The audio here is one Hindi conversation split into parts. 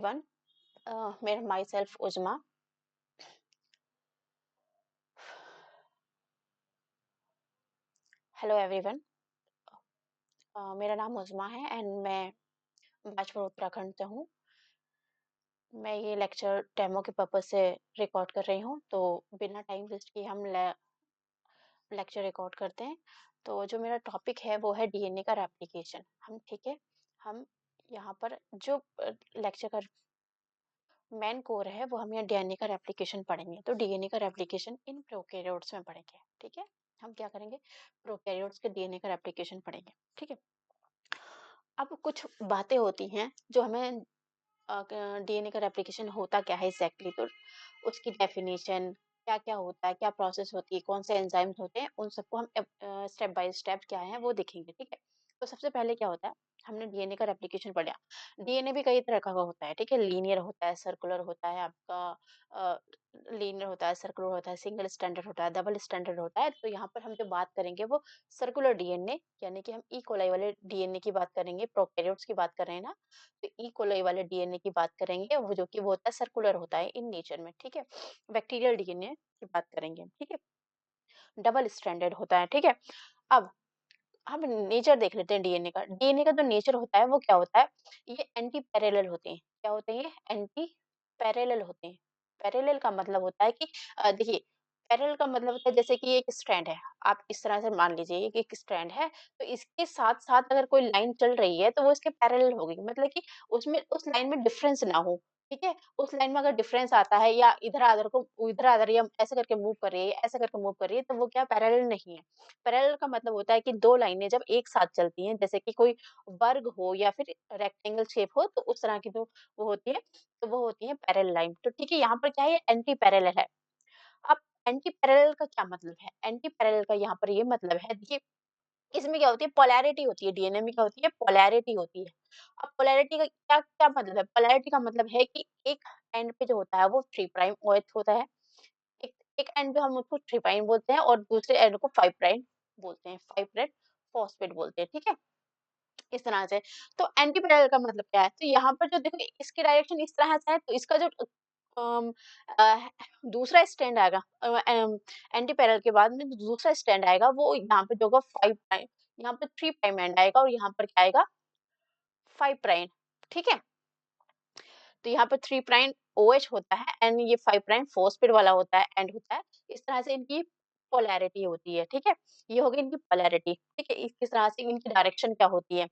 One, myself Uzma. Hello everyone. मेरा नाम उज़मा है एंड मैं बाजपुर उत्तराखंड से हूँ। मैं ये लेक्चर डेमो के पर्पज़ से रिकॉर्ड कर रही हूँ, तो बिना टाइम वेस्ट किए हम लेक्चर रिकॉर्ड करते हैं। तो जो मेरा टॉपिक है वो है डीएनए का रेप्लिकेशन। ठीक है, हम यहाँ पर जो लेक्चर का मेन कोर है वो हम यहाँ डीएनए का रेप्लिकेशन पढ़ेंगे। तो डीएनए का रेप्लिकेशन इन प्रोकैरियोट्स में पढ़ेंगे। ठीक है, हम क्या करेंगे, प्रोकैरियोट्स के डीएनए का रेप्लिकेशन पढ़ेंगे। ठीक है, अब कुछ बातें होती हैं जो हमें डीएनए का रेप्लिकेशन होता क्या है एग्जैक्टली, तो उसकी डेफिनेशन क्या क्या होता है, क्या प्रोसेस होती है, कौन से एंजाइम्स होते हैं, उन सबको हम स्टेप बाय स्टेप क्या है वो देखेंगे। ठीक है, तो सबसे पहले क्या होता है, हमने डीएनए का रेप्लिकेशन पढ़ा। डीएनए भी कई तरह का होता है। ठीक है, लीनियर होता है, सर्कुलर होता है, आपका लीनियर होता है, सर्कुलर होता है, सिंगल स्टैंडर्ड होता है, डबल स्टैंडर्ड होता है। तो यहाँ पर हम जो बात करेंगे वो सर्कुलर डीएनए, यानी कि हम ई कोलाई वाले डीएनए की बात करेंगे, प्रोकैरियोट्स की बात कर रहे हैं ना। तो ई कोलाई वाले डीएनए की बात करेंगे, वो जो कि वो होता है सर्कुलर होता है इन नेचर में। ठीक है, बैक्टीरियल डीएनए की बात करेंगे। ठीक है, डबल स्ट्रैंडेड होता है। ठीक है, अब हम नेचर देख लेते हैं डीएनए का। डीएनए का जो नेचर होता है वो क्या होता है, ये एंटी पैरेलल होते हैं। क्या होते हैं ये? एंटी पैरेलल होते हैं। पैरेलल का मतलब होता है कि देखिए, पैरेलल का मतलब होता है जैसे कि एक स्ट्रैंड है, आप इस तरह से मान लीजिए ये एक स्ट्रैंड है, तो इसके साथ-साथ अगर कोई लाइन चल रही है तो वो इसके पैरेलल होगी। मतलब कि उसमें उस लाइन में डिफरेंस ना हो। ठीक है? उस लाइन में अगर डिफरेंस आता है या इधर-आधर या ऐसे करके मूव कर रही है, ऐसे करके मूव कर रही है, तो वो क्या पैरेलल नहीं है। पैरेलल का मतलब होता है कि 2 लाइनें जब एक साथ चलती हैं, जैसे कि कोई वर्ग हो या फिर रेक्टेंगल शेप हो, तो उस तरह की जो वो होती है, तो वो होती है पैरेलल लाइन। तो ठीक है, यहाँ पर क्या है, ये एंटी पैरेलल है। अब एंटी पैरेलल का क्या मतलब है? एंटी पैरेलल का यहाँ पर ये मतलब है, देखिए इसमें क्या होती है, पोलैरिटी होती है, डीएनए में क्या होती है, पोलैरिटी होती है। अब पोलैरिटी का क्या क्या मतलब है? पोलैरिटी का मतलब है कि एक एंड पे जो होता है वो 3 प्राइम ओएच होता है। एक एक एंड पे हम उसको 3 प्राइम बोलते हैं और दूसरे एंड को 5 प्राइम बोलते हैं, 5 प्राइम फॉस्फेट बोलते हैं। ठीक है, इस तरह से। तो एंटी पैरेलल का मतलब क्या है, तो यहाँ पर जो देखो इसकी डायरेक्शन इस तरह से है, तो इसका जो अम, अ, दूसरा स्टैंड आएगा, एंटी पैरेलल के बाद में जो दूसरा स्टैंड आएगा वो यहाँ पे जो होगा 5 प्राइम, यहाँ पे 3 प्राइम एंड आएगा और यहाँ पर क्या आएगा, 5 प्राइम। ठीक है, तो यहाँ पर 3 प्राइम ओएच होता है एंड ये 5 प्राइम फॉस्फेट वाला होता है, एंड होता है। इस तरह से इनकी पोलैरिटी होती है। ठीक है, ये हो गई इनकी पोलैरिटी। ठीक है, इस तरह से इनकी डायरेक्शन क्या होती है।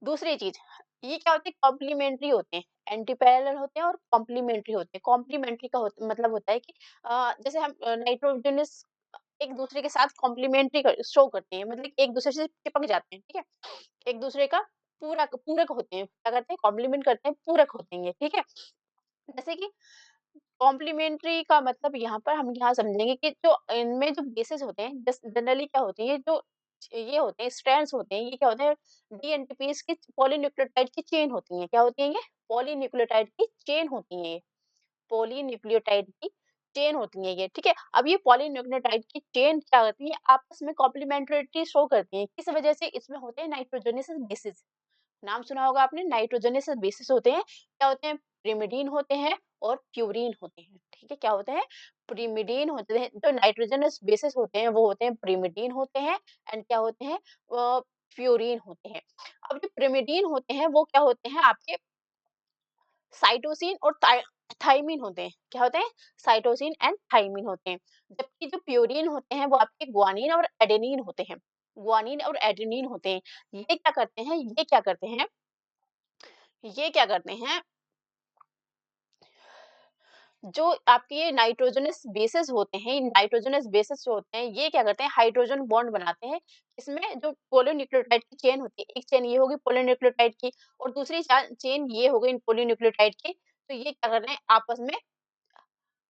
दूसरी चीज, ये क्या होते हैं, कॉम्प्लीमेंट्री होते हैं। एंटी पैरेलल होते हैं और कॉम्प्लीमेंट्री होते हैं। कॉम्प्लीमेंट्री का मतलब होता है कि जैसे हम नाइट्रोजनस एक दूसरे के साथ कॉम्प्लीमेंट्री शो करते हैं, मतलब एक दूसरे से चिपक जाते हैं। ठीक है, एक दूसरे का पूरक पूरक होते हैं, क्या करते हैं, कॉम्प्लीमेंट करते हैं, पूरक होते हैं ये। ठीक है, जैसे कि कॉम्प्लीमेंट्री का मतलब यहाँ पर हम यहाँ समझेंगे कि जो इनमें जो बेसेस होते हैं, जनरली क्या होती है, जो ये होते हैं स्ट्रैंड्स होते हैं, ये क्या होते हैं, डीएनटीपीज की पॉलीन्यूक्लियोटाइड की चेन होती है। क्या होती है ये? पॉलीन्यूक्लियोटाइड की चेन होती है ये, पॉलीन्यूक्लियोटाइड की चेन होती है ये। ठीक है, अब ये पॉलीन्यूक्लियोटाइड की चेन क्या होती है, आपस में कॉम्प्लीमेंट्रिटी शो करती है। किस वजह से? इसमें होते हैं नाइट्रोजनस बेसिस। नाम सुना होगा आपने, नाइट्रोजनस बेसिस होते हैं। क्या होते हैं? pyrimidine होते हैं और प्यूरीन होते हैं। ठीक है, क्या होते हैं? pyrimidine होते हैं। जो नाइट्रोजनस बेसिस होते हैं वो होते हैं pyrimidine होते हैं, एंड क्या होते हैं, प्यूरीन होते हैं। अब जो pyrimidine होते हैं वो क्या होते हैं, आपके साइटोसिन और थाइमिन होते हैं। क्या होते हैं? साइटोसिन एंड थाइमिन होते हैं। जबकि जो प्यूरीन होते हैं वो आपके ग्वानिन और एडेनिन होते हैं। ग्वानिन और एडेनिन होते हैं। ये क्या करते हैं, जो आपके ये नाइट्रोजनस बेसेस होते हैं, इन नाइट्रोजनस बेसेस जो होते हैं, ये क्या करते हैं, हाइड्रोजन बॉन्ड बनाते हैं। इसमें जो पॉलीन्यूक्लियोटाइड की चेन होती है, एक चेन ये होगी पॉलीन्यूक्लियोटाइड की और दूसरी चेन ये हो गई पॉलीन्यूक्लियोटाइड की। तो ये क्या कर रहे हैं, आपस में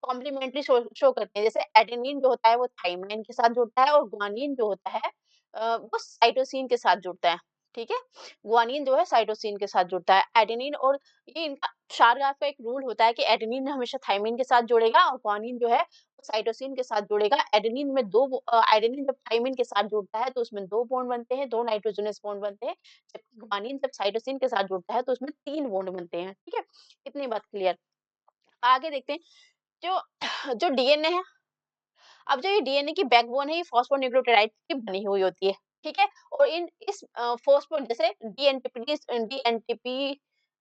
कॉम्प्लीमेंट्री शो करते हैं। जैसे एडेनिन जो होता है वो थाइमाइन के साथ जुड़ता है और ग्वानिन जो होता है वो साइटोसिन के साथ जुड़ता है। ठीक है। ग्वानिन जो है साइटोसिन के साथ जुड़ता है। एडेनिन और ये इनका शारगाफ का एक रूल होता है कि एडेनिन हमेशा थायमिन के साथ जुड़ेगा और ग्वानिन जो है वो साइटोसिन के साथ जुड़ेगा। एडेनिन में एडेनिन जब थायमिन के साथ जुड़ता है तो उसमें 2 बॉन्ड बनते हैं, 2 नाइट्रोजनस बॉन्ड बनते हैं। जबकि ग्वानिन जब साइटोसिन के साथ जुड़ता है तो उसमें 3 बॉन्ड बनते हैं, ठीक है? इतनी बात क्लियर। आगे देखते हैं जो जो डीएनए है। अब जो ये डीएनए की बैकबोन है ये फॉस्फोन्यूक्लियोटाइड की बनी हुई होती है, ठीक है? और इन इस फॉस्फो जैसे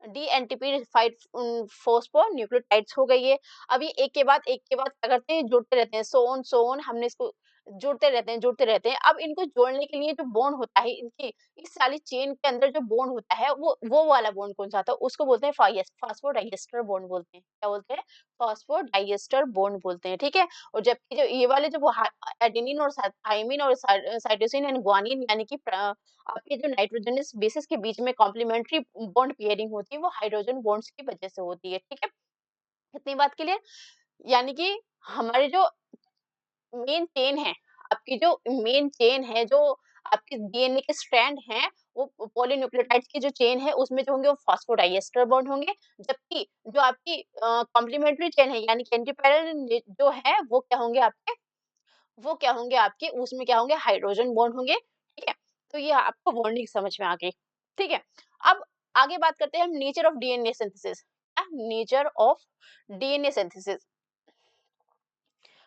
डीएनटीपी फाइव फॉस्फोन्यूक्लियोटाइड्स हो गई है। अब ये एक के बाद क्या करते हैं, जुड़ते रहते हैं, सो ऑन हमने इसको जुड़ते रहते हैं। अब इनको जोड़ने के लिए जो बॉन्ड होता है इनकी इस वाली चेन के अंदर जो बॉन्ड होता है वो वाला बॉन्ड कौन सा आता है, उसको बोलते हैं फास्फोडाइएस्टर बॉन्ड बोलते हैं। क्या बोलते हैं? फास्फोडाइएस्टर बॉन्ड बोलते हैं, ठीक है? और जबकि जो ये वाले जो वो एडेनिन और थाइमिन और साइटोसिन एंड ग्वानिन यानी कि आपके जो नाइट्रोजनस बेसेस के बीच में कॉम्प्लीमेंट्री बॉन्ड पेयरिंग होती है वो हाइड्रोजन बॉन्ड्स की वजह से होती है, ठीक है? इतनी बात क्लियर? यानी कि हमारे जो मेन चेन है, आपकी जो मेन चेन है, जो आपके डीएनए के स्ट्रैंड हैं, वो पॉलीन्यूक्लियोटाइड्स की जो चेन है उसमें जो होंगे वो फॉस्फोडाइएस्टर बॉन्ड होंगे, जबकि जो आपकी कॉम्प्लीमेंट्री चेन है यानी कि एंटीपैरल जो है वो क्या होंगे आपके उसमें क्या होंगे हाइड्रोजन बॉन्ड होंगे, ठीक है? तो ये आपको बॉन्डिंग समझ में आ गई, ठीक है? अब आगे बात करते हैं हम nature of DNA synthesis. Nature of DNA synthesis.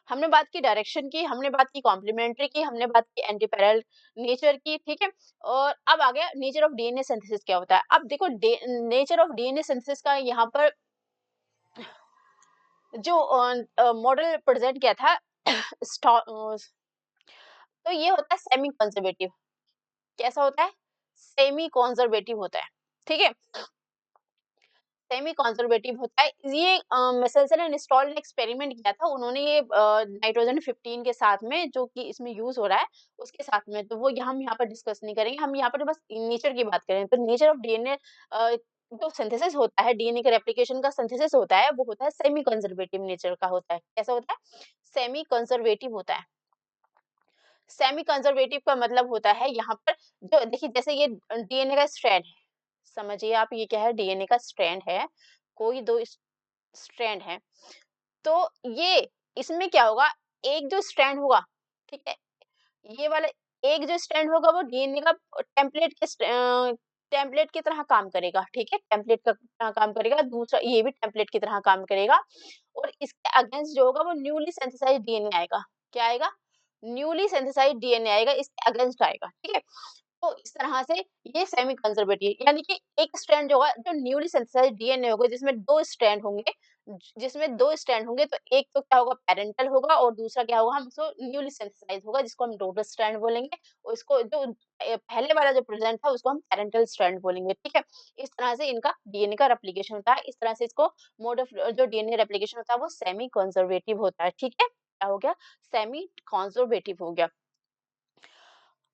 हमने बात की डायरेक्शन की, हमने बात की कॉम्प्लीमेंट्री की, हमने बात की एंटीपैरल नेचर की, ठीक है? और अब आ गया नेचर ऑफ डीएनए सिंथेसिस क्या होता है? अब देखो नेचर ऑफ डीएनए सिंथेसिस का यहाँ पर जो मॉडल प्रेजेंट किया था तो ये होता है सेमी कंजर्वेटिव। कैसा होता है? सेमी कंजर्वेटिव होता है, ठीक है? सेमी कंजर्वेटिव होता है। ये मेसेल्सन एंड स्टॉल ने एक्सपेरिमेंट किया था। उन्होंने ये नाइट्रोजन 15 के साथ में जो कि इसमें यूज़ हो रहा है, उसके साथ में तो वो हम यहाँ पर डिस्कस नहीं करेंगे। हम यहाँ पर बस नेचर की बात करें। तो नेचर ऑफ डीएनए जो सिंथेसिस होता है, डीएनए के रेप्लिकेशन का सिंथेसिस होता है, वो होता है सेमी कंजर्वेटिव नेचर का होता है। कैसा होता है? सेमी कंजर्वेटिव होता है। सेमी कंजर्वेटिव का मतलब होता है यहाँ पर जो देखिए जैसे ये डीएनए का स्ट्रैंड है, समझिए आप ये क्या है डीएनए का स्ट्रैंड है, कोई 2 स्ट्रैंड है, तो ये इसमें क्या होगा एक जो स्ट्रैंड होगा, ठीक है? ये वाला एक जो स्ट्रैंड होगा वो डीएनए का टेम्पलेट की तरह काम करेगा, ठीक है? टेम्पलेट का तरह काम करेगा, दूसरा ये भी टेम्पलेट की तरह काम करेगा और इसके अगेंस्ट जो होगा वो न्यूली सिंथेसाइज्ड डीएनए आएगा। क्या आएगा? न्यूली सिंथेसाइज्ड डीएनए आएगा, इसके अगेंस्ट आएगा, ठीक है? तो इस तरह से ये सेमी कंजर्वेटिव यानी कि एक स्ट्रैंड जो होगा जो न्यूली सिंथेसाइज्ड डीएनए होगा जिसमें 2 स्ट्रैंड होंगे तो एक तो क्या होगा पैरेंटल होगा और दूसरा क्या होगा हम उसको न्यूली सिंथेसाइज्ड होगा जिसको हम डॉटर स्ट्रैंड बोलेंगे और इसको जो पहले वाला जो प्रेजेंट था उसको हम पैरेंटल स्ट्रैंड बोलेंगे, ठीक है? इस तरह से इनका डीएनए का रेप्लिकेशन होता है। इस तरह से इसको मोड ऑफ जो डीएनए रेप्लिकेशन होता है वो सेमी कंजर्वेटिव होता है, ठीक है? क्या हो गया? सेमी कंजर्वेटिव हो गया।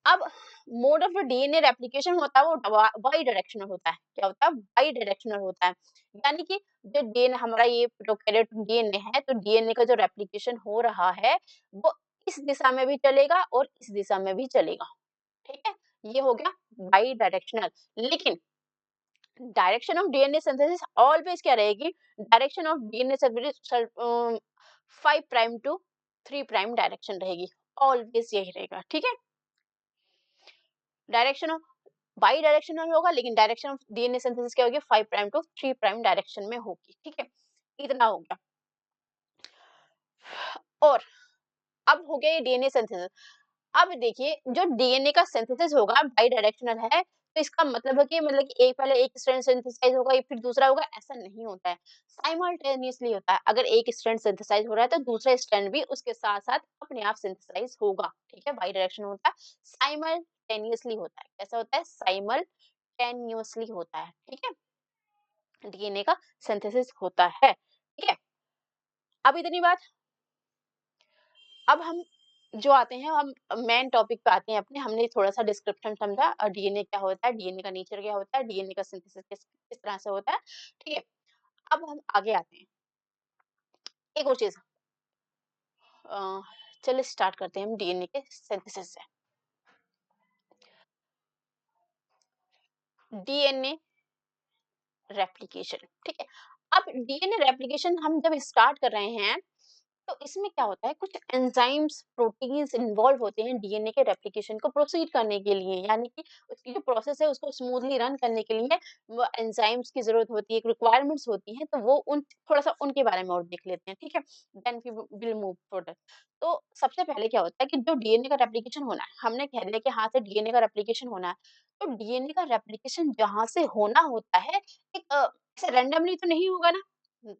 अब मोड ऑफ डीएनए रेप्लिकेशन होता है वो बाई डायरेक्शनल होता है। क्या होता है? बाई डायरेक्शनल होता है। यानी कि जो डीएनए हमारा ये प्रोकैरियोटिक डीएनए है तो डीएनए का जो रेप्लिकेशन हो रहा है वो इस दिशा में भी चलेगा और इस दिशा में भी चलेगा। ठीक है? ये हो गया बाई डायरेक्शनल। लेकिन direction of DNA synthesis always क्या रहेगी? Direction of DNA synthesis 5 prime to 3 prime direction रहेगी। ऑलवेज यही रहेगा। ठीक है? डायरेक्शन ऑफ बाई डायरेक्शनल होगा लेकिन डायरेक्शन ऑफ डीएनए सिंथेसिस क्या होगी 5 प्राइम टू 3 प्राइम डायरेक्शन में होगी। ठीक है? इतना हो गया। और अब हो गया ये डीएनए सिंथेसिस। अब देखिए जो डीएनए का सिंथेसिस होगा बाई डायरेक्शनल है तो इसका मतलब है कि एक पहले एक स्ट्रैंड सिंथेसाइज होगा फिर दूसरा होगा ऐसा नहीं होता है। साइमल्टेनियसली होता है। अगर एक स्ट्रैंड सिंथेसाइज हो रहा है तो दूसरा स्ट्रैंड भी उसके साथ-साथ अपने आप सिंथेसाइज होगा। ठीक है? बाई डायरेक्शनल होता है। साइमल्टेनियसली होता है। कैसा होता है? साइमल्टेनियसली होता है। ठीक है? डीएनए का सिंथेसिस होता है। ठीक है? अब इतनी बात। अब हम जो आते हैं हम मेन टॉपिक पे आते हैं अपने। हमने थोड़ा-सा डिस्क्रिप्शन समझा डीएनए क्या होता है, डीएनए का नेचर क्या होता है, डीएनए का सिंथेसिस किस तरह से होता है। ठीक है? अब हम आगे आते हैं। एक और चीज़ अ, चलिए स्टार्ट करते हैं हम डीएनए के सिंथेसिस से। डीएनए रेप्लिकेशन, ठीक है। अब डीएनए रेप्लिकेशन हम जब स्टार्ट कर रहे हैं तो इसमें क्या होता है, कुछ एंजाइम्स प्रोटीन्स इन्वॉल्व होते हैं डीएनए के रेप्लिकेशन को प्रोसीड करने के लिए, यानी कि उसकी जो प्रोसेस है उसको स्मूथली रन करने के लिए वो एंजाइम्स की जरूरत होती है, रिक्वायरमेंट्स होती हैं, तो वो उन थोड़ा सा उनके बारे में और देख लेते हैं, ठीक है। Then we will move forward. तो सबसे पहले क्या होता है कि जो डीएनए का रेप्लिकेशन होना है, हमने कह दिया कि हाँ से डीएनए का रेप्लिकेशन होना है, तो डीएनए का रेप्लिकेशन जहां से होना होता है, एक ऐसे रैंडमली तो नहीं होगा ना,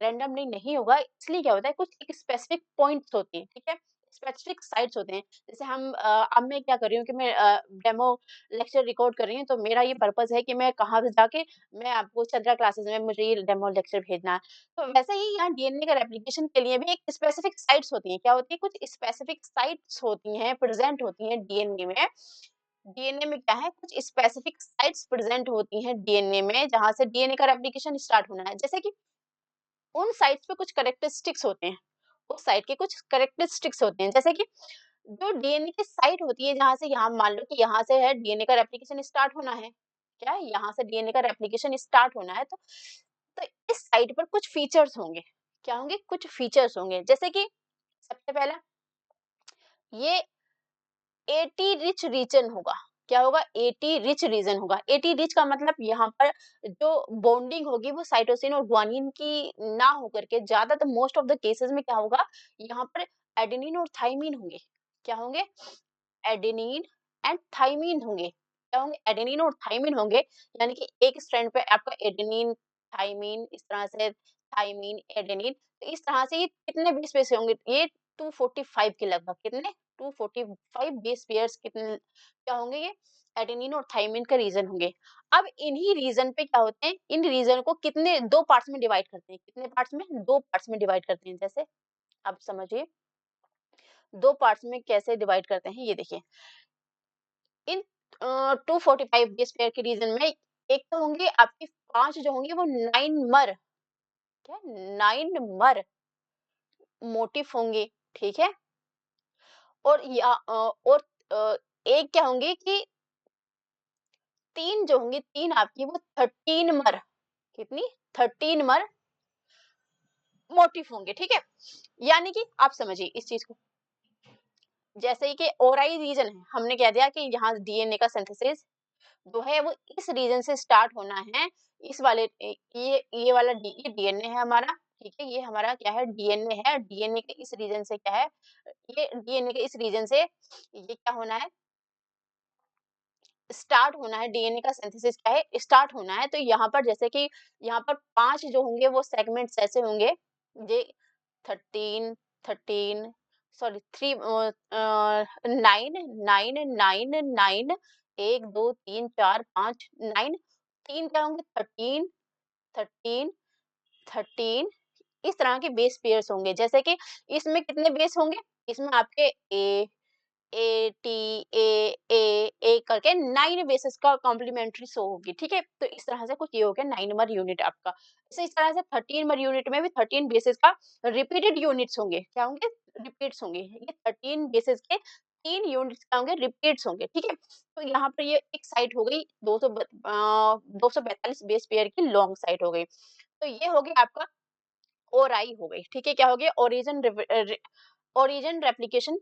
रैंडमली नहीं होगा, इसलिए क्या होता है, कुछ एक स्पेसिफिक पॉइंट्स होती हैं, ठीक है, स्पेसिफिक साइट्स होते हैं। जैसे हम अब मैं क्या कर रही हूँ कि मैं डेमो लेक्चर रिकॉर्ड कर रही हूँ, तो मेरा ये पर्पस है कि मैं कहाँ पे जाके मैं आपको चंद्रा क्लासेस में मुझे ये डेमो लेक्चर भेजना है। तो वैसे ही यहाँ डीएनए का रेप्लिकेशन के लिए भी एक स्पेसिफिक साइट्स होती हैं, क्या होती है, कुछ स्पेसिफिक साइट्स होती हैं, प्रेजेंट होती हैं डीएनए में। डीएनए में क्या है, कुछ स्पेसिफिक साइट्स प्रेजेंट होती हैं डीएनए में, जहां से डीएनए का रेप्लिकेशन स्टार्ट होना है। जैसे कि उन साइट्स पे कुछ कैरेक्टरिस्टिक्स होते हैं, उस साइट के कुछ कैरेक्टरिस्टिक्स होते हैं, जैसे कि जो डीएनए की साइट होती है, जहाँ से यहाँ मान लो कि यहाँ से है डीएनए का रेप्लिकेशन स्टार्ट होना है, क्या है, यहाँ से डीएनए का रेप्लिकेशन स्टार्ट होना है, तो इस साइट पर कुछ फीचर्स होंगे, क्या होंगे, कुछ फीचर्स होंगे, जैसे कि सबसे पहला ये एटी रिच रीजन होगा, क्या होगा, एटी रिच रीजन होगा। एटी रिच का मतलब यहाँ पर जो बॉन्डिंग होगी वो साइटोसिन और ग्वानिन की ना होकर के ज्यादातर मोस्ट ऑफ द केसेस में क्या होगा, यहाँ पर एडेनिन और थाइमीन होंगे, क्या होंगे, एडेनिन एंड थाइमीन होंगे, क्या होंगे, एडेनिन और थाइमीन होंगे, यानी कि एक स्ट्रैंड पे आपका एडेनिन थाइमीन, इस तरह से थाइमीन एडेनिन, तो इस तरह से ये कितने बेस पेयर होंगे, ये 245 के लगभग, कितने, 245 बेस पेयर्स, कितने क्या होंगे, ये एडेनिन और थाइमीन का रीजन होंगे। अब इन्हीं रीजन पे क्या होते हैं, इन रीजन को कितने दो पार्ट्स में डिवाइड करते हैं, कितने पार्ट्स में, दो पार्ट्स में डिवाइड करते हैं, जैसे आप समझिए दो पार्ट्स में कैसे डिवाइड करते हैं, ये देखिए इन 245 बेस पेयर के रीजन में एक तो होंगे आपके पांच जो होंगे वो नाइन मर, क्या, नाइन मर मोटिफ होंगे, ठीक है, और एक क्या होंगे कि तीन जो होंगे, तीन आपकी वो 13 मर, कितनी, 13 मर मोटिफ होंगे, ठीक है। यानी कि आप समझिए इस चीज को, जैसे ही कि ओराई रीजन है, हमने कह दिया कि यहाँ डीएनए का सिंथेसिस जो है वो इस रीजन से स्टार्ट होना है, इस वाले ये वाला ये डीएनए है हमारा, ठीक है, ये हमारा क्या है, डीएनए है, डीएनए के इस रीजन से क्या है, ये डीएनए के इस रीजन से ये क्या होना है, स्टार्ट होना है, डीएनए का सिंथेसिस क्या है, स्टार्ट होना है। तो यहाँ पर जैसे कि यहाँ पर पांच जो होंगे वो सेगमेंट्स ऐसे होंगे, ये 13 13 sorry three nine nine nine nine, एक दो तीन चार पाँच नाइन, तीन क्या होंगे, 13 13 13, इस तरह के बेस पेयर्स होंगे। जैसे कि इसमें कितने बेस होंगे, इसमें आपके ए टी ए करके नाइन बेसिस का कॉम्प्लीमेंट्री शो होगी, ठीक है। तो इस तरह से कुछ ये हो गया नाइन नंबर यूनिट आपका। इस तरह से 13 नंबर यूनिट में भी 13 बेसिस का रिपीटेड यूनिट्स होंगे, क्या होंगे, रिपीट्स होंगे, ये 13 बेसिस के तीन यूनिट्स क्या होंगे, रिपीट्स होंगे, ठीक है। तो यहाँ पर ये एक साइट हो गई 242 बेस पेयर की लॉन्ग साइट हो गई। तो ये हो गया आपका ओराई हो गई, ठीक है, क्या हो गया, ओरिजिन रेप्लिकेशन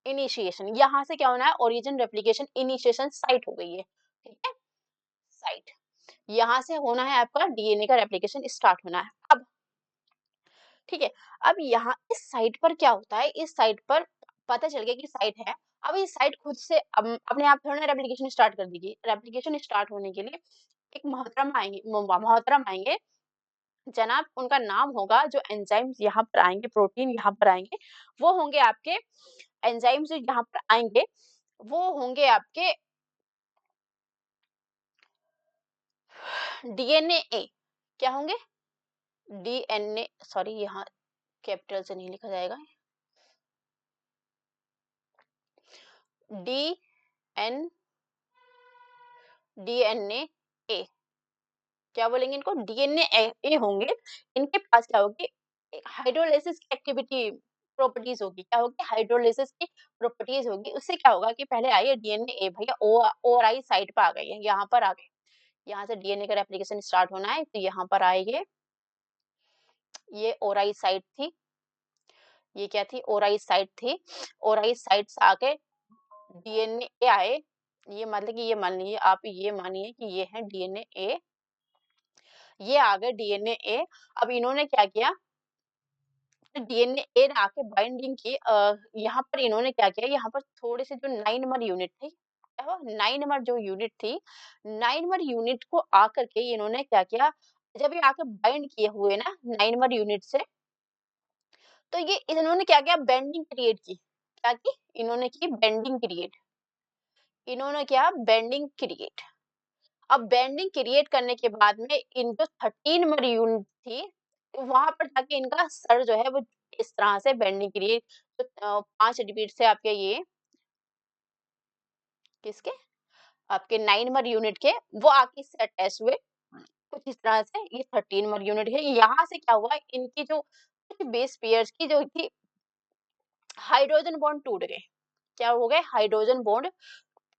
इनिशिएशन, यहाँ से क्या होना है, ओरिजिन रेप्लिकेशन इनिशिएशन साइट हो गई है, ठीक है, साइट यहाँ से होना है आपका डीएनए का रेप्लिकेशन स्टार्ट होना है। अब ठीक है, अब यहाँ इस साइट पर क्या होता है, इस साइट पर पता चल गया कि साइट है। अब इस साइट खुद से अपने आप थोड़ा ना रेप्लिकेशन स्टार्ट कर देगी, रेप्लिकेशन स्टार्ट होने के लिए एक मोहतरम आएंगे जनाब, उनका नाम होगा, जो एंजाइम्स यहाँ पर आएंगे, प्रोटीन यहाँ पर आएंगे, वो होंगे आपके एंजाइम्स जो यहाँ पर आएंगे, वो होंगे आपके डीएनए ए, क्या होंगे, डीएनए, सॉरी यहाँ कैपिटल से नहीं लिखा जाएगा, डी एन डीएनए ए, क्या बोलेंगे इनको, डीएनए ए होंगे। इनके पास क्या होगी, हाइड्रोलाइसिस की एक्टिविटी प्रॉपर्टीज होगी, क्या होगी, हाइड्रोलाइसिस की प्रॉपर्टीज होगी। उससे क्या होगा कि पहले आइए डीएनए ए, भैया ओ और आई साइड पर आ गई है, यहाँ पर आ गए, यहाँ से डीएनए का रेप्लिकेशन स्टार्ट होना है, तो यहाँ पर आएंगे, ये ओराई साइट थी, ये क्या थी, ओराई साइट थी। ओराई साइट से आके डीएनए आए, ये मतलब कि ये मान लीजिए, आप ये मानिए कि ये है डीएनए ए, ये आ गए डीएनए ए। अब इन्होंने क्या किया, डीएनए ए ने आके बाइंडिंग की, यहाँ पर इन्होंने क्या किया, यहाँ पर थोड़े से जो 9 नंबर यूनिट थी, क्या हुआ, 9 नंबर जो यूनिट थी, 9 नंबर यूनिट को आकर के इन्होंने क्या किया, जब ये आके बाइंड किए हुए ना 9 नंबर यूनिट से, तो ये इन्होंने क्या किया, बेंडिंग क्रिएट की, क्या की, इन्होंने की बेंडिंग क्रिएट, इन्होंने क्या, बेंडिंग क्रिएट। अब बेंडिंग क्रिएट करने के बाद में इन जो 13 नंबर यूनिट थी, वहां पर जाके इनका सर जो है वो इस तरह से बेंडिंग क्रिएट, तो 5 रिपीट से आपके ये किसके, आपके 9 नंबर यूनिट के, वो आके इससे अटैच हुए, कुछ इस तरह से ये 13 नंबर यूनिट है। यहाँ से क्या हुआ, इनकी जो कुछ बेस पेयर्स की जो थी, हाइड्रोजन बॉन्ड टूट गए, क्या हो गए, हाइड्रोजन बॉन्ड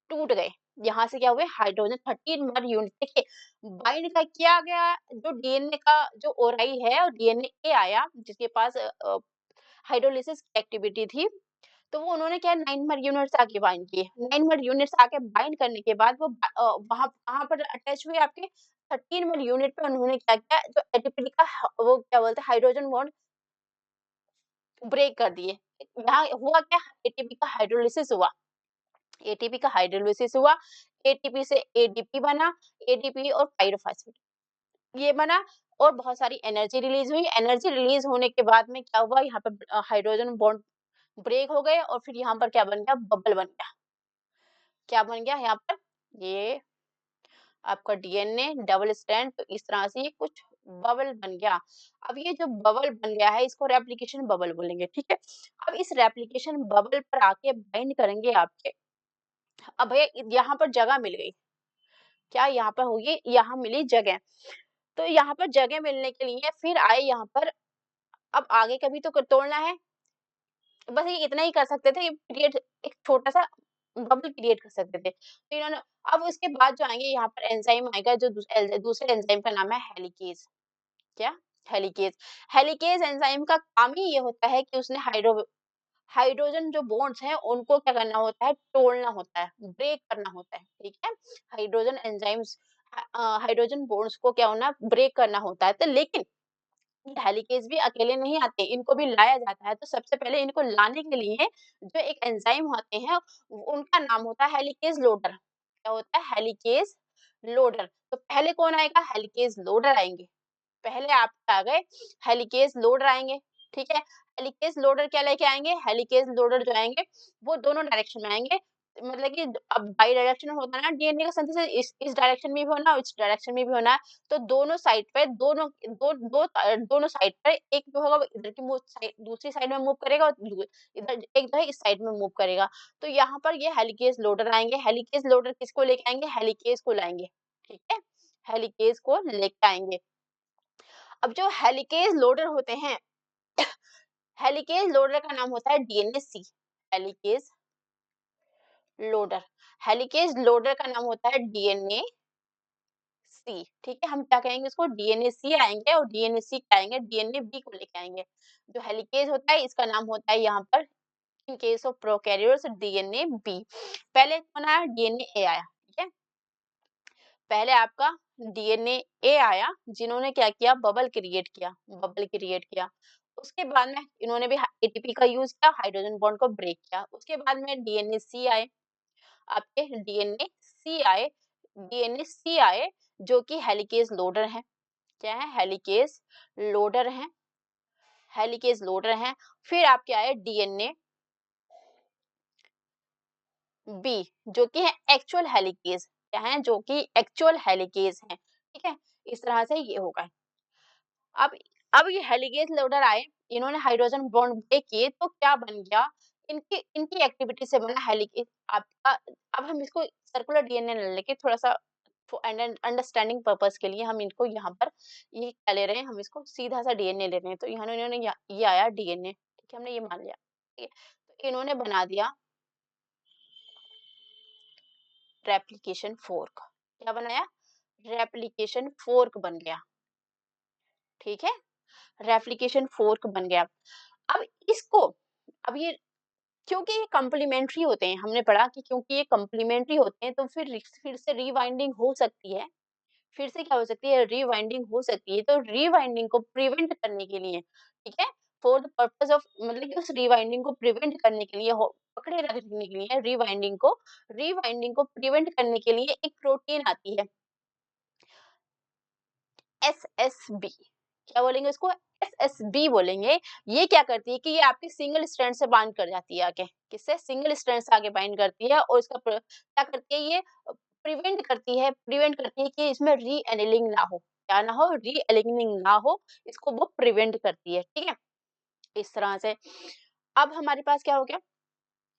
टूट गए। यहाँ से क्या हुए, हाइड्रोजन 13 नंबर यूनिट, देखिए बाइंड का किया गया, जो डीएनए का जो ओराई है और डीएनए ए आया जिसके पास हाइड्रोलिसिस की एक्टिविटी थी, तो वो उन्होंने क्या 9 नंबर यूनिट्स आके बाइंड किए, 9 नंबर यूनिट्स आके बाइंड करने के बाद वो वहां वहां पर अटैच हुए आपके 13 नंबर यूनिट पे, उन्होंने क्या किया, जो एटीपी का वो क्या बोलते हैं, हाइड्रोजन बॉन्ड ब्रेक कर दिए। यहाँ हुआ क्या, एटीपी का हाइड्रोलिसिस हुआ, एटीपी का हाइड्रोलिसिस हुआ, एटीपी से एडीपी बना, एडीपी और पायरोफॉस्फेट ये बना, और बहुत सारी एनर्जी रिलीज हुई। एनर्जी रिलीज होने के बाद में क्या हुआ, यहाँ पे हाइड्रोजन बॉन्ड ब्रेक हो गए, और फिर यहाँ पर क्या बन गया, बबल बन गया, क्या बन गया यहाँ पर, ये आपका डीएनए डबल स्ट्रैंड, तो इस तरह से ये कुछ बबल बन गया। अब ये जो बबल बन गया है, इसको रेप्लिकेशन बबल बोलेंगे, ठीक है। अब इस रेप्लिकेशन बबल पर आके बाइंड करेंगे आपके, अब भैया यहाँ पर जगह मिल गई, क्या यहाँ पर होगी, यहाँ मिली जगह, तो यहाँ पर जगह मिलने के लिए फिर आए यहाँ पर, अब आगे कभी तो तोड़ना है, बस ये इतना ही कर सकते थे, क्रिएट एक छोटा सा बबल क्रिएट कर सकते थे, तो इन्होंने, अब उसके बाद जो आएंगे यहाँ पर एंजाइम आएगा, जो दूसरे एंजाइम का नाम है हेलिकेज, क्या, हेलिकेज। हेलिकेज एंजाइम का काम ही ये होता है कि उसने हाइड्रोजन जो बॉन्ड्स हैं उनको क्या करना होता है, तोड़ना होता है, ब्रेक करना होता है, ठीक है। हाइड्रोजन एंजाइम्स हाइड्रोजन बॉन्ड्स को क्या होना, ब्रेक करना होता है, तो लेकिन हेलिकेज भी अकेले नहीं आते, इनको भी लाया जाता है। तो सबसे पहले इनको लाने के लिए जो एक एंजाइम होते हैं, उनका नाम होता है हेलिकेज लोडर। क्या होता है, हेलिकेज लोडर। तो पहले कौन आएगा, हेलिकेज लोडर आएंगे, पहले आपके आ गए हेलिकेज लोडर आएंगे, ठीक है। हेलिकेज लोडर क्या लेके आएंगे, हेलिकेज लोडर जो आएंगे वो दोनों डायरेक्शन में आएंगे, मतलब कि अब बाई डायरेक्शन होता है ना डीएनए का सिंथेसिस, इस डायरेक्शन में भी होना और इस डायरेक्शन में भी होना है, तो दोनों साइड पे दोनों साइड पर एक जो होगा वो इधर की मूव साइड, दूसरी साइड में मूव करेगा, और इधर एक जो है इस साइड में मूव करेगा। तो यहाँ पर ये हेलिकेज लोडर आएंगे, हेलिकेज लोडर किसको लेके आएंगे, हेलिकेज को लाएंगे, ठीक है, हेलिकेज को लेके आएंगे। अब जो हेलिकेज लोडर होते हैं, हेलिकेज लोडर का नाम होता है डीएनए सी, हेलिकेज लोडर, हेलिकेज लोडर का नाम होता है डीएनए सी, ठीक है। हम क्या कहेंगे इसको, डीएनए सी आएंगे, और डीएनए सी क्या आएंगे, डीएनए बी को लेके आएंगे। जो हेलिकेज होता है इसका नाम होता है यहाँ पर, in case of prokaryotes, DNA B. पहले कौन आया, डीएनए ए आया, ठीक है। पहले आपका डीएनए ए आया, जिन्होंने क्या किया, बबल क्रिएट किया, बबल क्रिएट किया। उसके बाद में इन्होंने भी एटीपी का यूज किया, हाइड्रोजन बॉन्ड को ब्रेक किया। उसके बाद में डीएनए सी आए, आपके डीएनए सी आए, डीएनए सी आए, जो कि हेलिकेज लोडर है, क्या है, हेलिकेज लोडर है, हेलिकेज लोडर है। फिर आपके आए डीएनए बी, जो कि है एक्चुअल हेलिकेज, क्या है, जो कि एक्चुअल हेलिकेज है, ठीक है। इस तरह से ये होगा। अब अब ये हेलिकेज लोडर आए, इन्होंने हाइड्रोजन बॉन्ड ब्रेक किए, तो क्या बन गया, इनकी इनकी एक्टिविटी से बना हेलिकेज आपका। अब हम इसको सर्कुलर डीएनए लेके थोड़ा सा अंडरस्टैंडिंग पर्पस के लिए हम इनको यहाँ पर ये क्या ले रहे हैं, हम इसको सीधा सा डीएनए ले रहे हैं, तो इन्होंने ये आया डीएनए, ठीक है, हमने ये मान लिया, ठीक है। तो इन्होंने बना दिया रेप्लिकेशन फोर्क, क्या बनाया, रेप्लिकेशन फोर्क बन गया, ठीक है, रेप्लिकेशन फोर्क बन गया। अब इसको, अब ये क्योंकि ये कॉम्प्लीमेंट्री होते हैं, हमने पढ़ा कि क्योंकि ये कॉम्प्लीमेंट्री होते हैं तो फिर से रीवाइंडिंग हो सकती है, फिर से क्या हो सकती है, रीवाइंडिंग हो सकती है। तो रीवाइंडिंग को प्रिवेंट करने के लिए, ठीक है, फॉर द पर्पस ऑफ, मतलब कि उस रीवाइंडिंग को प्रिवेंट करने के लिए पकड़े रखने के लिए रीवाइंडिंग को प्रिवेंट करने के लिए एक प्रोटीन आती है, एसएसबी। क्या बोलेंगे उसको, एसएसबी बोलेंगे। ये क्या करती है कि ये आपकी सिंगल स्ट्रैंड से बाइंड कर जाती है आगे, किससे, सिंगल स्ट्रैंड से आगे बाइंड करती है, और इसका क्या करती है ये, प्रिवेंट करती है कि इसमें री एनिलिंग ना हो, क्या ना हो, री एलिंगिंग ना हो, इसको वो प्रिवेंट करती है, ठीक है, इस तरह से। अब हमारे पास क्या हो गया,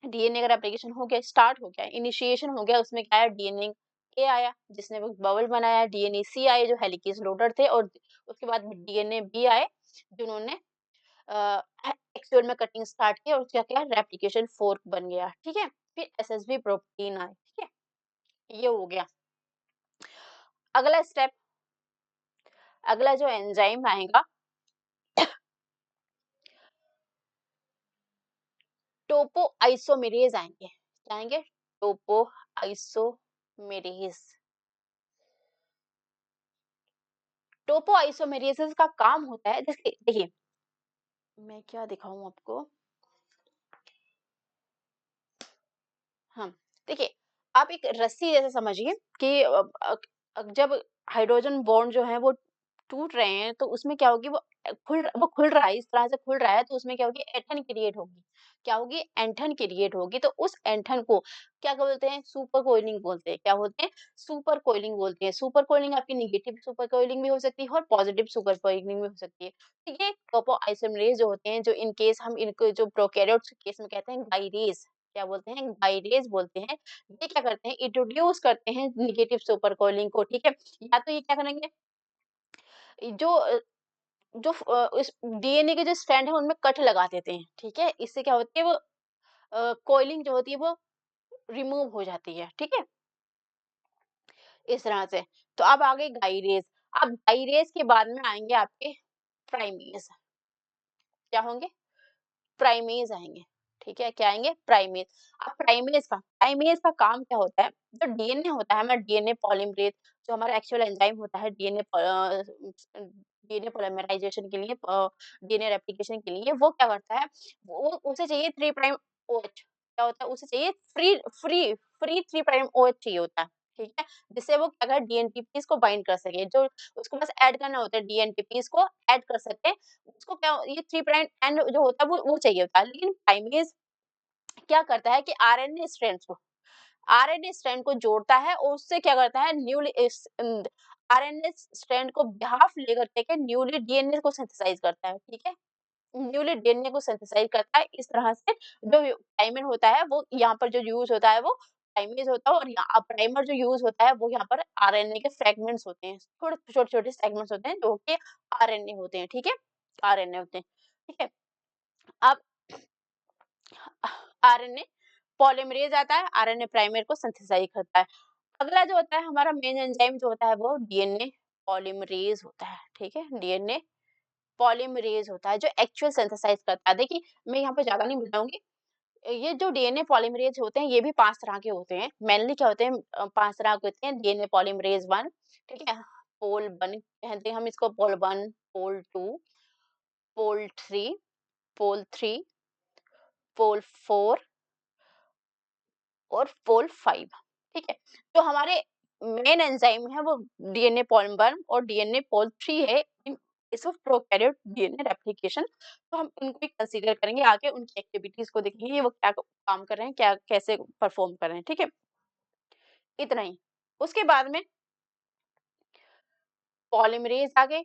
डीएनए का रेप्लिकेशन हो गया, स्टार्ट हो गया, इनिशिएशन हो गया, उसमें क्या है, डीएनए ए आया जिसने वो बबल बनाया, डीएनए सी आए जो हेलिकेज लोडर थे, और उसके बाद डीएनए बी आए जिन्होंने एक्चुअल में कटिंग स्टार्ट की, और उसका क्या, रेप्लिकेशन फोर्क बन गया, ठीक है, फिर एसएसबी प्रोटीन आए, ठीक है, ये हो गया। अगला स्टेप, अगला जो एंजाइम आएगा, टोपो आइसोमेरेज आएंगे, क्या आएंगे, टोपो आइसोमेरेज। टोपो आइसोमेरेसिस का काम होता है, जैसे देखिए, मैं क्या दिखाऊं आपको, हाँ, देखिए, आप एक रस्सी जैसे समझिए कि जब हाइड्रोजन बॉन्ड जो है वो टूट रहे हैं, तो उसमें क्या होगी, वो खुल रहा है, इस तरह से खुल रहा है, तो उसमें क्या होगी, ऐंठन क्रिएट होगी, क्या होगी, ऐंठन क्रिएट होगी। तो उस ऐंठन को क्या बोलते हैं, सुपर कोइलिंग बोलते हैं, क्या बोलते हैं, सुपर कोइलिंग बोलते हैं। सुपर कोइलिंग आपकी नेगेटिव सुपर कोइलिंग भी हो सकती है और पॉजिटिव सुपर कोइलिंग भी हो सकती है। तो ये टोपो आइसोमरेज जो होते हैं, जो इन केस हम इनको जो प्रोकैरियोट्स के केस में कहते हैं गाइरेज, क्या बोलते हैं, गाइरेज बोलते हैं। ये क्या करते हैं, इंट्रोड्यूस करते हैं नेगेटिव सुपर कोइलिंग को, ठीक है। या तो ये क्या करेंगे, जो इस डीएनए के जो स्ट्रैंड है उनमें कट लगा देते हैं, ठीक है। इससे क्या होती है, वो कोइलिंग जो होती है वो रिमूव हो जाती है, ठीक है, इस तरह से। तो अब आ गई गाइरेज। अब गाइरेज के बाद में आएंगे आपके प्राइमेज, क्या होंगे, प्राइमेज आएंगे, ठीक है, क्या आएंगे, प्राइमेज। अब प्राइमेज का काम क्या होता है, जो डीएनए होता है हमारा, डीएनए पॉलीमरेज, जो हमारा एक्चुअल एंजाइम होता है डीएनए पोलीमराइजेशन के लिए, डीएनए रेप्लिकेशन के लिए, वो क्या करता है, वो उसे चाहिए 3 प्राइम ओएच, क्या होता है, उसे चाहिए free free free 3 prime OH चाहिए होता है, ठीक है, जिससे वो क्या करे, डीएनटीपीज को बाइंड कर सके, जो उसको बस ऐड करना होता है, डीएनटीपीज को ऐड कर सके, उसको क्या, ये 3 प्राइम एंड जो होता है वो चाहिए होता है। लेकिन प्राइमेज क्या करता है कि आरएनए स्ट्रैंड को जोड़ता है, और उससे क्या करता है, न्यूली इस आरएनए स्ट्रैंड को बिहाफ लेकर के न्यूली डीएनए को सिंथेसाइज करता है, ठीक है, न्यूली डीएनए को सिंथेसाइज करता है। इस तरह से जो प्राइमर होता है वो यहाँ पर जो यूज होता है वो प्राइमेज होता है, और यहाँ प्राइमर जो यूज होता है वो यहाँ पर आरएनए के फ्रेगमेंट्स होते हैं, थोड़े छोटे छोटे फ्रेगमेंट्स होते हैं जो कि आरएनए होते हैं, ठीक है, आरएनए होते हैं, ठीक है। अब आरएनए पॉलीमरेज आता है, आरएनए प्राइमर को सिंथेसाइज करता है। अगला जो होता है हमारा मेन एंजाइम जो होता है वो डीएनए पॉलीमरेज होता है, ठीक है, डीएनए पॉलीमरेज होता है जो एक्चुअल सिंथेसाइज करता है। देखिए, मैं यहाँ पे ज्यादा नहीं बताऊंगी, ये जो डीएनए पॉलीमरेज होते हैं ये भी 5 तरह के होते हैं। मेनली क्या होते हैं, 5 तरह के होते हैं, डीएनए पॉलीमरेज 1, ठीक है, पोल 1 कहते हैं हम इसको, पोल 1, पोल 2, पोल 3, पोल 3, पोल 4 और पोल 5, ठीक है। तो हमारे मेन एंजाइम है वो डीएनए पोल 1 और डीएनए पोल 3 है इन case of prokaryote DNA replication. तो हम उनको भी कंसीडर करेंगे, आगे उनकी एक्टिविटीज को देखेंगे, वो क्या काम कर रहे हैं, क्या कैसे परफॉर्म कर रहे हैं, ठीक है, इतना ही। उसके बाद में पॉलीमरेज आ गए।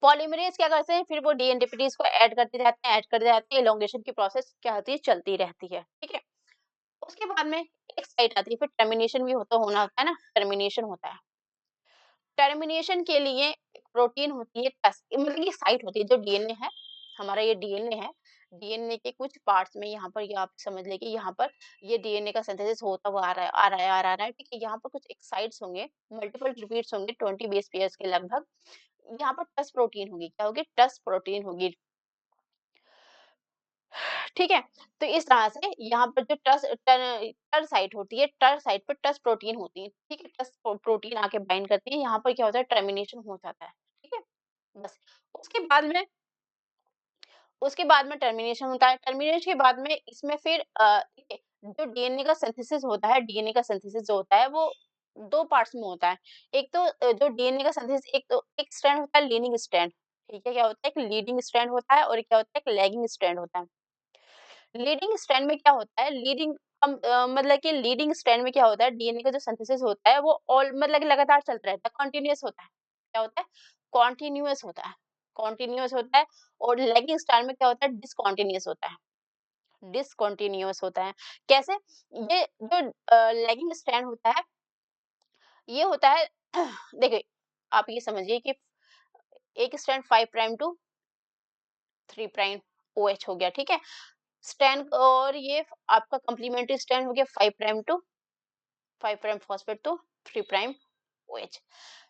पॉलीमरेज क्या करते हैं, फिर वो डीएनएपीटीज को ऐड करते जाते हैं, एलोंगेशन की प्रोसेस क्या होती है, चलती रहती है, ठीक है। उसके बाद में एक साइट आती है, फिर टर्मिनेशन भी होना होता है ना, टर्मिनेशन होता है। टर्मिनेशन के लिए एक प्रोटीन होती है, मतलब ये साइट होती है, जो डीएनए है, हमारा ये डीएनए है, डीएनए के कुछ पार्ट्स में यहाँ पर ये आप समझ लें कि यहाँ पर ये डीएनए का सिंथेसिस होता हुआ आ रहा है, आ रहा है, आ रहा है, ठीक है? यहाँ पर कुछ एक साइट्स होंगे, मल्टीपल रिपीट्स होंगे 20 बेस पेयर्स के लगभग। यहाँ पर टस प्रोटीन होगी, क्या होगी? टस प्रोटीन होगी। ठीक है? तो इस तरह से यहाँ पर जो टर साइट होती है, टर साइट पे टस प्रोटीन होती है, ठीक है? टस प्रोटीन आके बाइंड करती है, यहाँ पर क्या होता है? टर्मिनेशन हो जाता है, ठीक है? बस उसके बाद में टर्मिनेशन होता है। टर्मिनेशन के बाद में इसमें फिर ठीक है, जो डीएनए का सिंथेसिस होता है, डीएनए का सिंथेसिस जो होता है वो 2 पार्ट्स में होता है। एक तो जो डीएनए का सिंथेसिस एक स्ट्रैंड होता है लीडिंग स्ट्रैंड, ठीक है? क्या होता है? एक लीडिंग स्ट्रैंड होता है और एक क्या होता है? एक लैगिंग स्ट्रैंड होता है। लीडिंग स्ट्रैंड में क्या होता है? मतलब कि लीडिंग स्ट्रैंड में क्या होता है? डीएनए का जो सिंथेसिस होता है वो ऑल मतलब कि लगातार चलता रहता है, कंटीन्यूअस होता है। क्या होता है? कॉन्टिन्यूअस होता है, कॉन्टिन्यूअस होता है। और लैगिंग स्ट्रैंड में क्या होता है? डिसकंटीन्यूअस होता है, डिसकंटीन्यूअस होता है। कैसे? ये जो लैगिंग स्ट्रैंड होता है, ये होता है देखिए, आप ये समझिए कि एक strand 5 prime to 3 prime OH हो गया, ठीक है? स्ट्रैंड और ये आपका कॉम्प्लीमेंट्री स्ट्रैंड हो गया 5 prime to 5 prime phosphate to 3 prime OH.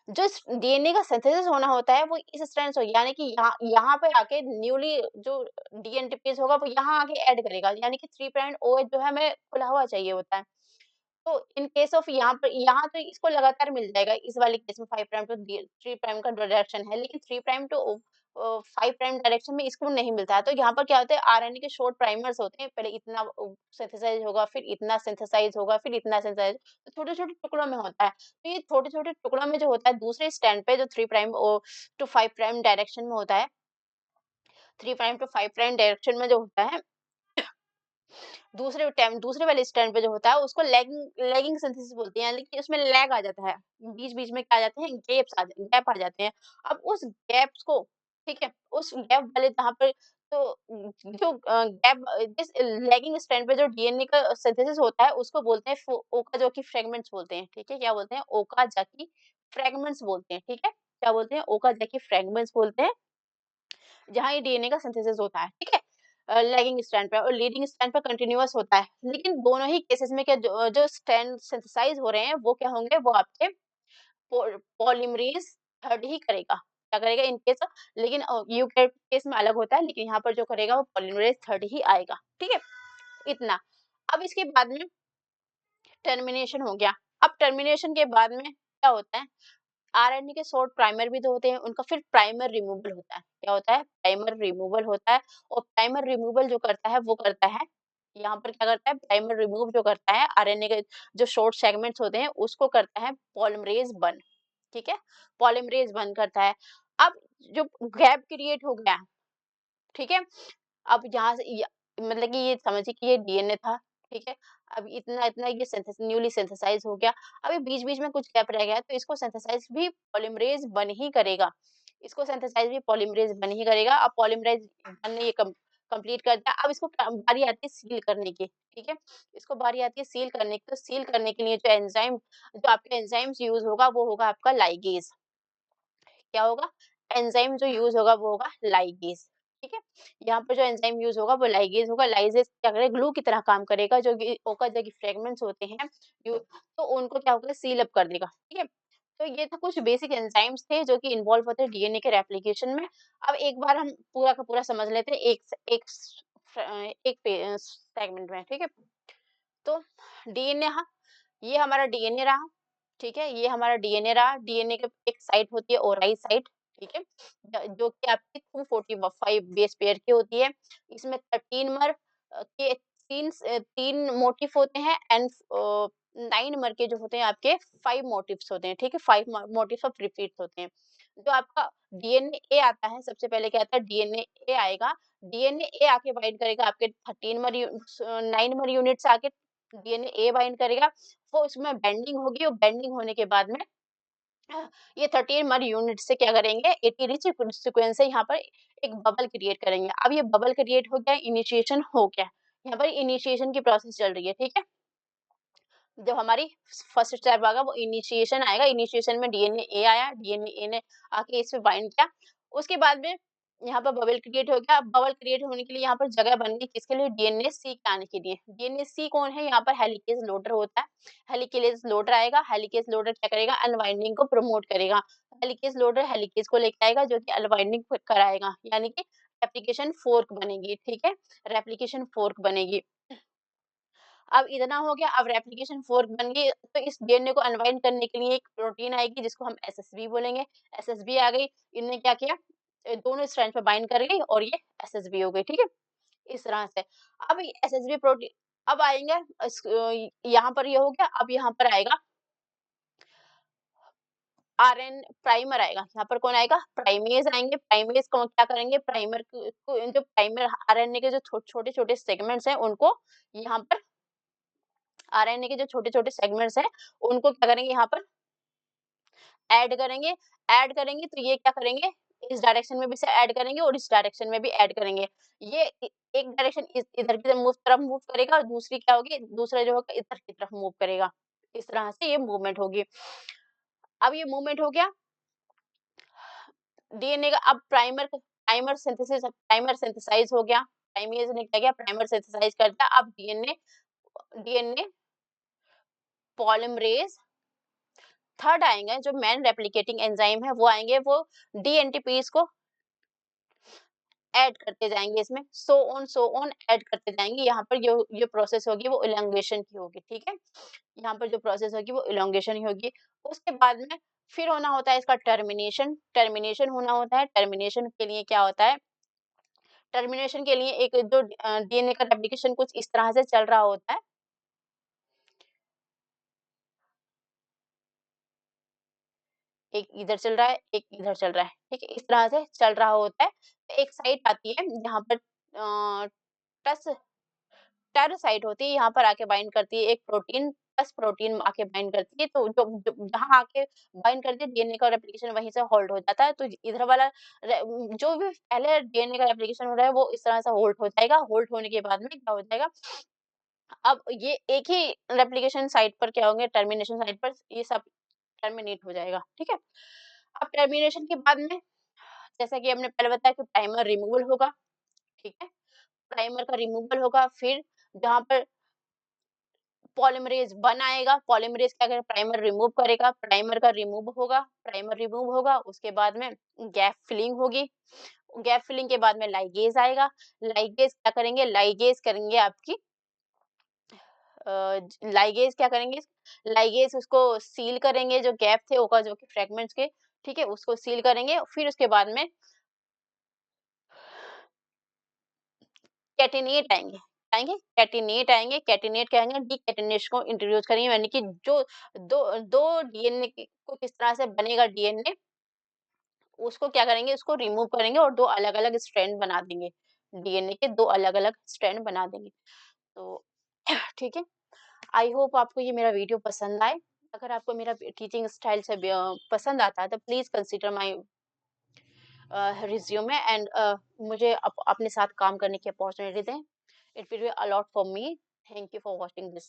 जो डीएनए का सिंथेसिस होना होता है वो इस स्ट्रैंड से, यानी कि यहाँ पे आके न्यूली जो डीएनटीपीज होगा वो यहाँ आके ऐड करेगा, यानी कि 3 प्राइम ओएच जो है हमें खुला हुआ चाहिए होता है। तो इन केस ऑफ यहाँ तो इसको लगातार मिल जाएगा, इस वाले केस में 5 प्राइम टू 3 प्राइम का डायरेक्शन है, लेकिन 3 प्राइम टू 5 प्राइम डायरेक्शन में इसको नहीं मिलता है। तो यहाँ पर क्या होता है? आरएनए के शॉर्ट प्राइमर्स होते हैं, पहले इतना सिंथेसाइज होगा, फिर इतना सिंथेसाइज होगा, फिर इतना सिंथेसाइज, तो छोटे-छोटे टुकड़ों में होता है। तो ये छोटे-छोटे टुकड़ों में जो होता है दूसरे स्टैंड पे जो 3 प्राइम टू 5 प्राइम डायरेक्शन में होता है, 3 प्राइम टू 5 प्राइम डायरेक्शन में जो होता है, दूसरे वाले स्टैंड पे जो होता है उसको लैगिंग लैगिंग सिंथेसिस बोलते हैं, लेकिन उसमें लैग आ जाता है। बीच-बीच में क्या आ जाते हैं? गैप आ जाते हैं। अब उस गैप्स को, ठीक है? उस गैप वाले जहाँ पर तो जो जिस लैगिंग स्ट्रैंड पे जो डीएनए का सिंथेसिस होता है उसको बोलते हैं ओकाज़की फ्रैगमेंट्स बोलते हैं, ठीक है? क्या बोलते हैं? ओकाज़की फ्रैगमेंट्स बोलते हैं, ठीक है? क्या बोलते हैं? ओकाज़की फ्रैगमेंट्स बोलते हैं। जहाँ ये डीएनए का सिंथेसिस होता है, ठीक है? लैगिंग स्ट्रैंड पे और लीडिंग स्ट्रैंड पे कंटीन्यूअस होता है। लेकिन दोनों ही केसेस में क्या जो स्ट्रैंड सिंथेसाइज़ हो रहे हैं वो क्या होंगे? वो आपके पॉलीमरेज़ 3 ही करेगा। क्या करेगा इन केस? लेकिन यूकेरियोट केस में अलग होता है, लेकिन यहाँ पर जो करेगा वो पॉलीमरेज़ 3 ही आएगा, ठीक है? इतना। अब इसके बाद में टर्मिनेशन हो गया। अब टर्मिनेशन के बाद में क्या होता है? आरएनए के शॉर्ट प्राइमर भी तो होते हैं, उनका फिर प्राइमर रिमूवल होता है। क्या होता है? प्राइमर रिमूवल होता है। और प्राइमर रिमूवल जो करता है वो करता है, यहाँ पर क्या करता है? प्राइमर रिमूव जो करता है आरएनए के जो शॉर्ट सेगमेंट्स होते हैं उसको करता है पॉलीमरेज़ 1, ठीक है? पॉलीमरेज़ 1 करता है। अब जो गैप क्रिएट हो गया, ठीक है? अब यहाँ से मतलब कि ये समझिए कि ये डीएनए था, ठीक है? अब इतना-इतना ये न्यूली सिंथेसाइज़ हो गया। अभी बीच-बीच में कुछ गैप रह गया है, तो इसको सिंथेसाइज़ भी पॉलीमरेज़ 1 ही करेगा। इसको सिंथेसाइज़ भी पॉलीमरेज़ 1 ही करेगा। अब पॉलीमरेज़ 1 ने ये कंप्लीट कर दिया। अब इसको बारी आती है सील करने की, ठीक है? इसको बारी आती है सील करने की, तो सील करने के लिए जो आपका एंजाइम्स यूज़ होगा वो होगा आपका लाइगेज़। क्या होगा? एंजाइम जो यूज़ होगा वो होगा लाइगेज़, ठीक है? यहाँ पर जो एंजाइम यूज़ होगा वो लाइगेज़ होगा। लाइगेज़ क्या करेगा? ग्लू की तरह काम करेगा, जो कि ओकाज़की फ्रैगमेंट्स होते हैं, तो उनको क्या होगा? सील अप कर देगा, ठीक है? तो ये तो कुछ बेसिक एंजाइम्स थे जो कि इन्वॉल्व होते हैं डीएनए के रेप्लिकेशन में। अब एक बार हम पूरा का पूरा समझ लेते हैं एक सेगमेंट में, ठीक है? तो डीएनए, हाँ, ये हमारा डीएनए रहा, ठीक है? ये हमारा डीएनए रहा। डीएनए की एक साइट होती है ओराई साइट, ठीक है? जो कि आपकी 245 बेस पेयर की होती है। इसमें 13 मर के 3 मोटिफ होते हैं एंड 9 मर के जो होते हैं आपके 5 मोटिफ्स होते हैं, ठीक है? 5 मोटिफ्स ऑफ रिपीट्स होते हैं। जो आपका डीएनए ए आता है, सबसे पहले क्या आता है? डीएनए ए आएगा। डीएनए ए आके बाइंड करेगा आपके 13 मर 9 मर यूनिट्स आके डीएनए ए बाइंड करेगा, वो इसमें बेंडिंग होगी और बेंडिंग होने के बाद में ये 13 मर यूनिट से क्या करेंगे? 80 रिच सीक्वेंस से यहाँ पर एक बबल क्रिएट करेंगे। अब ये बबल क्रिएट हो गया, इनिशिएशन हो गया। यहाँ पर इनिशिएशन की प्रोसेस चल रही है, ठीक है? जब हमारी फर्स्ट स्टेप आएगा वो इनिशिएशन आएगा। इनिशिएशन में डीएनए ए आया, डीएनए ए ने आके इस पे बाइंड किया। उसके बाद में यहाँ पर बबल क्रिएट हो गया। बबल क्रिएट होने के लिए यहाँ पर जगह बन गई किसके लिए? डीएनए सी के आने के लिए। डीएनए सी कौन है? यहाँ पर हेलिकेज लोडर होता है। हेलिकेज लोडर आएगा। हेलिकेज लोडर क्या करेगा? अनवाइंडिंग को प्रमोट करेगा। हेलिकेज लोडर हेलिकेज को लेके आएगा जो कि अनवाइंडिंग कराएगा, यानी कि रेप्लिकेशन फोर्क बनेगी। ठीक है, रेप्लिकेशन फोर्क बनेगी। अब इतना हो गया। अब रेप्लिकेशन फोर्क बन गई, तो इस डीएनए को अनवाइंड करने के लिए एक प्रोटीन आएगी जिसको हम एसएसबी बोलेंगे। एसएसबी आ गई। इनने क्या किया? दोनों स्ट्रैंड पे बाइंड कर गई और ये एसएसबी हो गई। ठीक है, इस तरह से। अब एसएसबी प्रोटीन अब आएंगे यहाँ पर ये हो गया। अब यहाँ पर आएगा आरएन प्राइमर आएगा। यहाँ पर कौन आएगा? प्राइमेज आएंगे। प्राइमेज को क्या करेंगे? प्राइमर को जो प्राइमर आरएनए के जो छोटे छोटे सेगमेंट्स हैं उनको यहाँ पर आरएनए के जो छोटे-छोटे सेगमेंट्स हैं, उनको क्या करेंगे? यहाँ पर ऐड करेंगे। ऐड करेंगे तो ये क्या करेंगे? इस डायरेक्शन में भी से ऐड करेंगे और इस डायरेक्शन में भी ऐड करेंगे। ये एक डायरेक्शन इधर की तरफ मूव करेगा और दूसरी क्या होगी? दूसरा जो होगा इधर की तरफ मूव करेगा। इस तरह से ये मूवमेंट होगी। अब ये मूवमेंट हो गया। डीएनए का अब प्राइमर सिंथेसाइज हो गया। प्राइमेज ने क्या किया? प्राइमर सिंथेसाइज कर दिया। अब डीएनए डीएनए पॉलीमरेज थर्ड आएंगे जो मेन रेप्लिकेटिंग एंजाइम है, वो आएंगे, वो डी एनटीपीज को ऐड करते जाएंगे इसमें, सो ऑन ऐड करते जाएंगे। यहाँ पर जो प्रोसेस होगी वो इलोंगेशन की होगी। ठीक है, यहाँ पर जो प्रोसेस होगी वो इलोंगेशन ही होगी। उसके बाद में फिर होना होता है इसका टर्मिनेशन। टर्मिनेशन होना होता है। टर्मिनेशन के लिए क्या होता है? टर्मिनेशन के लिए एक जो डीएनए का रेप्लिकेशन कुछ इस तरह से चल रहा होता है। एक इधर चल रहा है, एक इधर चल रहा है। ठीक है, इस तरह से चल रहा होता है। एक साइट आती है जहाँ पर टस टर साइट होती है, यहाँ पर आके बाइंड करती है एक प्रोटीन, टस प्रोटीन आके बाइंड करती है। तो जहाँ आके बाइंड करती है डीएनए का रेप्लिकेशन वहीं से होल्ड हो जाता है। तो इधर वाला जो भी पहले डीएनए का रेप्लिकेशन हो रहा है वो इस तरह से होल्ड हो जाएगा। होल्ड होने के बाद में क्या हो जाएगा? अब ये एक ही रेप्लिकेशन साइट पर क्या होंगे? टर्मिनेशन साइट पर ये सब टर्मिनेट हो जाएगा। ठीक है, अब टर्मिनेशन के बाद में जैसा कि हमने पहले बताया कि प्राइमर रिमूवल होगा। ठीक है, प्राइमर का रिमूवल होगा। फिर जहाँ पर पॉलीमरेज 1 आएगा, पॉलीमरेज क्या करेगा? प्राइमर रिमूव करेगा। प्राइमर का रिमूव होगा, प्राइमर रिमूव होगा। उसके बाद में गैप फिलिंग होगी। गैप फिलिंग के बाद में लाइगेज आएगा। लाइगेज क्या करेंगे? लाइगेज करेंगे आपकी लाइगेज क्या करेंगे? लाइगेज उसको सील करेंगे, जो गैप थे होगा जो कि फ्रेगमेंट्स के। ठीक है, उसको सील करेंगे। फिर उसके बाद में कैटेनेट आएँगे, कैटेनेट आएँगे, कैटेनेट क्या आएँगे? डीकैटेनेशन को इंट्रोड्यूस करेंगे, यानी कि जो दो डीएनए को किस तरह से बनेगा डीएनए, उसको क्या करेंगे? उसको रिमूव करेंगे और 2 अलग-अलग स्ट्रैंड बना देंगे। डीएनए के 2 अलग-अलग स्ट्रैंड बना देंगे। तो ठीक है, आई होप आपको ये मेरा वीडियो पसंद आए। अगर आपको मेरा टीचिंग स्टाइल से पसंद आता है तो please consider my resume and मुझे अपने साथ काम करने की अपॉर्चुनिटी दें। It will be a lot for me. Thank you for watching this.